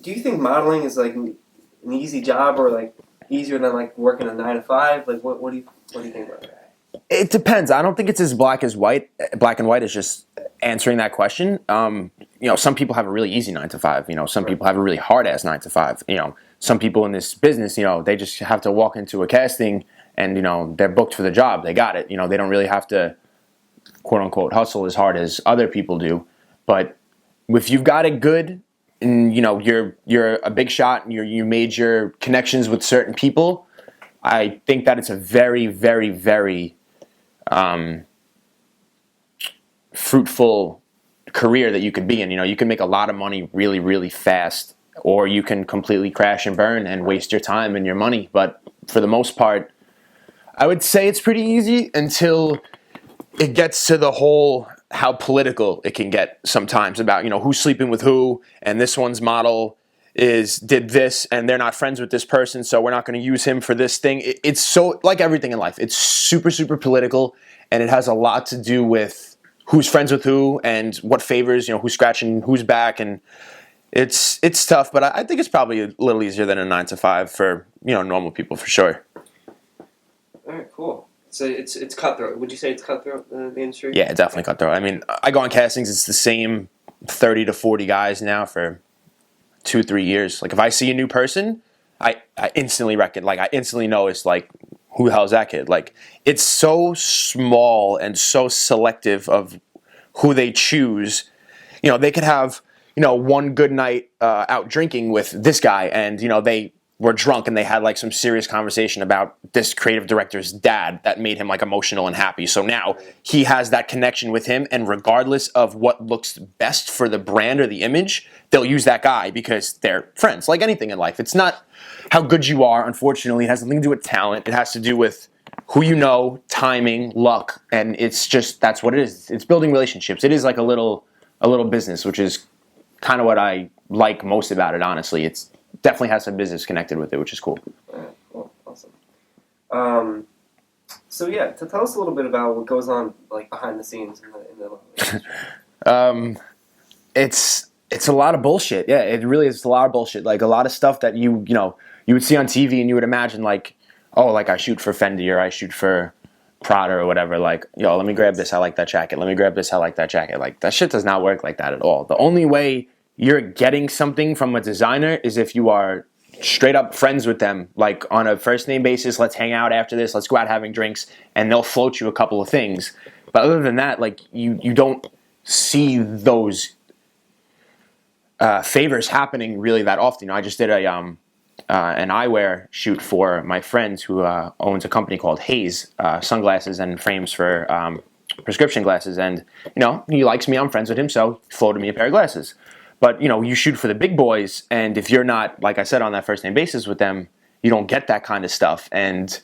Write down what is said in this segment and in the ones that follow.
do you think modeling is like an easy job or like easier than like working a 9 to 5? Like what do you think about that? It depends. I don't think it's as black and white as just answering that question. Some people have a really easy 9 to 5. Some people have a really hard ass 9 to 5. Some people in this business, they just have to walk into a casting and, they're booked for the job. They got it. They don't really have to, quote unquote, hustle as hard as other people do. But if you've got it good and, you're a big shot and you made your connections with certain people, I think that it's a very, very, very fruitful career that you could be in. You can make a lot of money really, really fast, or you can completely crash and burn and waste your time and your money. But for the most part, I would say it's pretty easy until it gets to the whole how political it can get sometimes about, who's sleeping with who, and this one's model did this and they're not friends with this person, so we're not going to use him for this thing. It's so, like everything in life, it's super, super political, and it has a lot to do with who's friends with who and what favors, who's scratching who's back, and it's tough, but I think it's probably a little easier than a 9 to 5 for, normal people for sure. All right, cool. So it's cutthroat. Would you say it's cutthroat, the industry? Yeah, definitely cutthroat. I mean, I go on castings, it's the same 30 to 40 guys now for 2-3 years. Like if I see a new person, I instantly I instantly know it's like, who the hell is that kid? Like it's so small and so selective of who they choose. They could have, one good night out drinking with this guy and, they were drunk and they had like some serious conversation about this creative director's dad that made him like emotional and happy. So now he has that connection with him, and regardless of what looks best for the brand or the image, they'll use that guy because they're friends. Like anything in life, it's not how good you are, unfortunately. It has nothing to do with talent. It has to do with who you know, timing, luck, and it's just, that's what it is. It's building relationships. It is like a little business, which is kind of what I like most about it, honestly. It's definitely has some business connected with it, which is cool. Alright, cool, awesome. So yeah, to tell us a little bit about what goes on like behind the scenes in the It's a lot of bullshit. Yeah, it really is a lot of bullshit. Like a lot of stuff that you would see on TV and you would imagine like, oh, like I shoot for Fendi or I shoot for Prada or whatever. Like, yo, let me grab this. I like that jacket. Let me grab this. I like that jacket. Like that shit does not work like that at all. The only way you're getting something from a designer is if you are straight up friends with them, like on a first name basis. Let's hang out after this. Let's go out having drinks, and they'll float you a couple of things. But other than that, like you don't see those favors happening really that often. I just did an eyewear shoot for my friend who owns a company called Haze, sunglasses and frames for prescription glasses, and he likes me. I'm friends with him, so he floated me a pair of glasses. But, you shoot for the big boys, and if you're not, like I said, on that first-name basis with them, you don't get that kind of stuff. And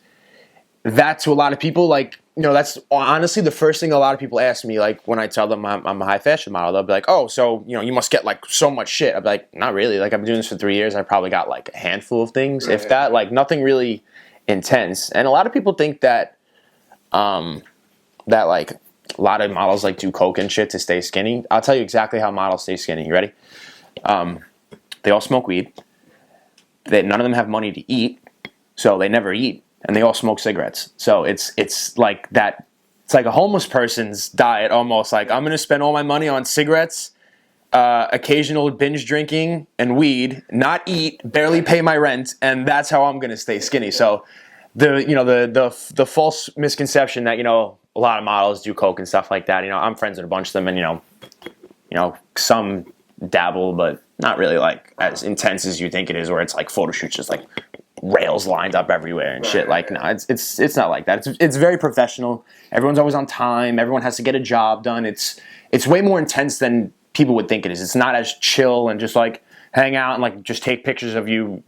that, to a lot of people, like, that's honestly the first thing a lot of people ask me, like, when I tell them I'm a high-fashion model. They'll be like, oh, so, you must get, like, so much shit. I'll be like, not really. Like, I've been doing this for 3 years. I probably got, like, a handful of things, if that. Like, nothing really intense. And a lot of people think that, like, a lot of models like do coke and shit to stay skinny. I'll tell you exactly how models stay skinny. You ready? They all smoke weed. None of them have money to eat, so they never eat, and they all smoke cigarettes. So it's like that. It's like a homeless person's diet almost. Like, I'm going to spend all my money on cigarettes, occasional binge drinking, and weed. Not eat, barely pay my rent, and that's how I'm going to stay skinny. So the false misconception that a lot of models do coke and stuff like that. I'm friends with a bunch of them, and some dabble, but not really like as intense as you think it is, where it's like photo shoots just like rails lined up everywhere and shit. Like, no, it's not like that. It's very professional. Everyone's always on time. Everyone has to get a job done. It's way more intense than people would think it is. It's not as chill and just like hang out and like just take pictures of you,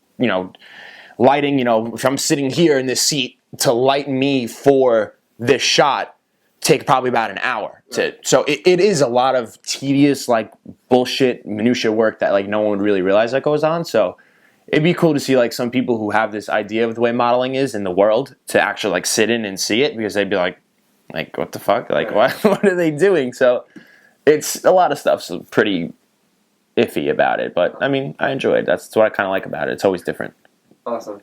lighting. If I'm sitting here in this seat, to light me for this shot take probably about an hour. So it is a lot of tedious, like, bullshit minutia work that like no one would really realize that goes on. So it'd be cool to see like some people who have this idea of the way modeling is in the world to actually like sit in and see it, because they'd be like what the fuck, like what are they doing? So it's a lot of stuff's pretty iffy about it. But I mean, I enjoy it. That's what I kind of like about it. It's always different. Awesome.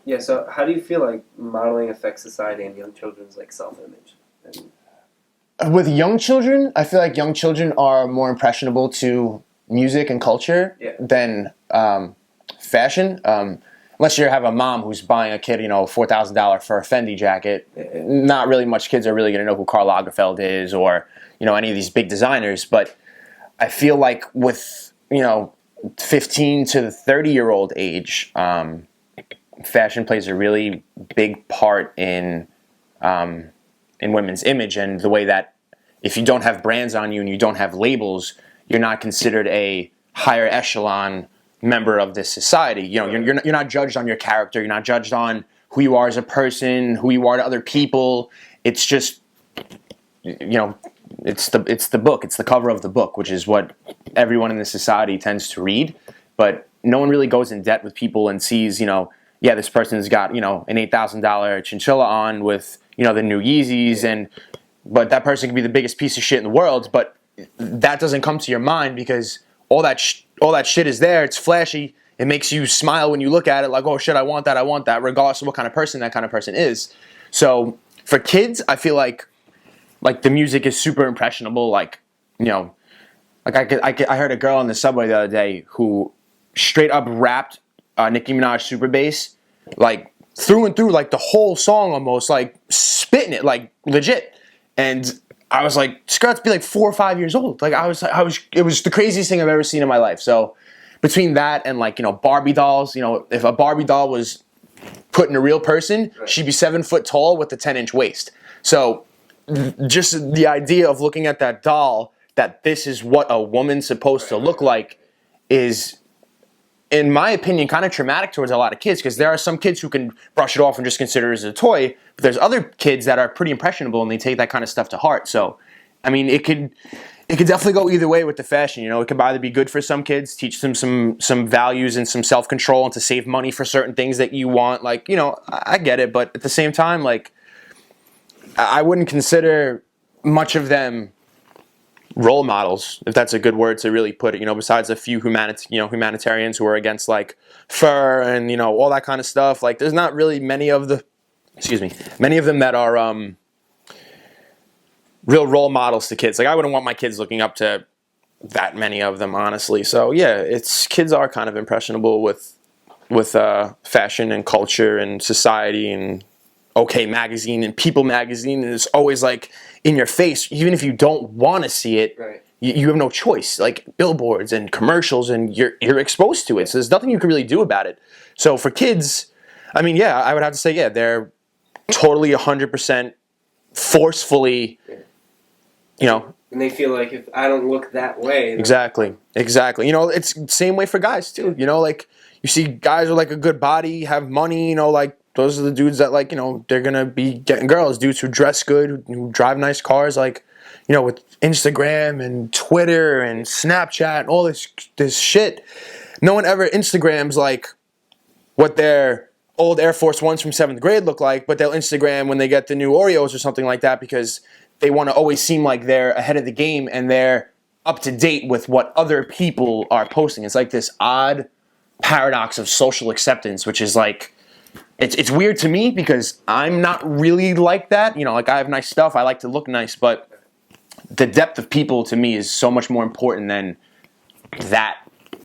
Yeah. So, how do you feel like modeling affects society and young children's like self-image? With young children, I feel like young children are more impressionable to music and culture than fashion. Unless you have a mom who's buying a kid, $4,000 for a Fendi jacket, not really much kids are really going to know who Karl Lagerfeld is or, any of these big designers. But I feel like with, 15 to the 30-year-old age, fashion plays a really big part in women's image, and the way that if you don't have brands on you and you don't have labels, you're not considered a higher echelon member of this society. You're not judged on your character. You're not judged on who you are as a person, who you are to other people. It's just, it's the book. It's the cover of the book, which is what everyone in this society tends to read. But no one really goes in debt with people and sees, this person's got, an $8,000 chinchilla on with, the new Yeezys, but that person can be the biggest piece of shit in the world, but that doesn't come to your mind because all that shit is there. It's flashy. It makes you smile when you look at it, like, oh shit, I want that, regardless of what kind of person that kind of person is. So for kids, I feel like the music is super impressionable. Like, I heard a girl on the subway the other day who straight up rapped Nicki Minaj Super Bass, like through and through, like the whole song almost, like spitting it, like legit. And I was like, Skirt's be like 4 or 5 years old. Like it was the craziest thing I've ever seen in my life. So between that and Barbie dolls, if a Barbie doll was put in a real person, she'd be 7 foot tall with a 10-inch waist. So just the idea of looking at that doll, that this is what a woman's supposed to look like, is, in my opinion, kind of traumatic towards a lot of kids, because there are some kids who can brush it off and just consider it as a toy, but there's other kids that are pretty impressionable and they take that kind of stuff to heart. So, I mean, it could definitely go either way with the fashion. It could either be good for some kids, teach them some values and some self-control, and to save money for certain things that you want. Like, I get it, but at the same time, like, I wouldn't consider much of them role models, if that's a good word to really put it, besides a few humanitarians who are against like fur and all that kind of stuff. Like, there's not really many of them that are real role models to kids. Like, I wouldn't want my kids looking up to that many of them, honestly. So yeah, kids are kind of impressionable with fashion and culture and society and OK Magazine and People Magazine, and it's always like in your face, even if you don't want to see it. Right. You have no choice. Like billboards and commercials, and you're exposed to it. So there's nothing you can really do about it. So for kids, I mean, yeah, I would have to say, yeah, they're totally 100% forcefully, And they feel like if I don't look that way, exactly. It's the same way for guys too. Like you see guys with like a good body, have money. Like, those are the dudes that, like, they're going to be getting girls. Dudes who dress good, who drive nice cars, like, with Instagram and Twitter and Snapchat and all this shit. No one ever Instagrams, like, what their old Air Force Ones from 7th grade look like, but they'll Instagram when they get the new Oreos or something like that, because they want to always seem like they're ahead of the game and they're up to date with what other people are posting. It's like this odd paradox of social acceptance, which is like, it's weird to me because I'm not really like that. Like, I have nice stuff. I like to look nice, but the depth of people to me is so much more important than that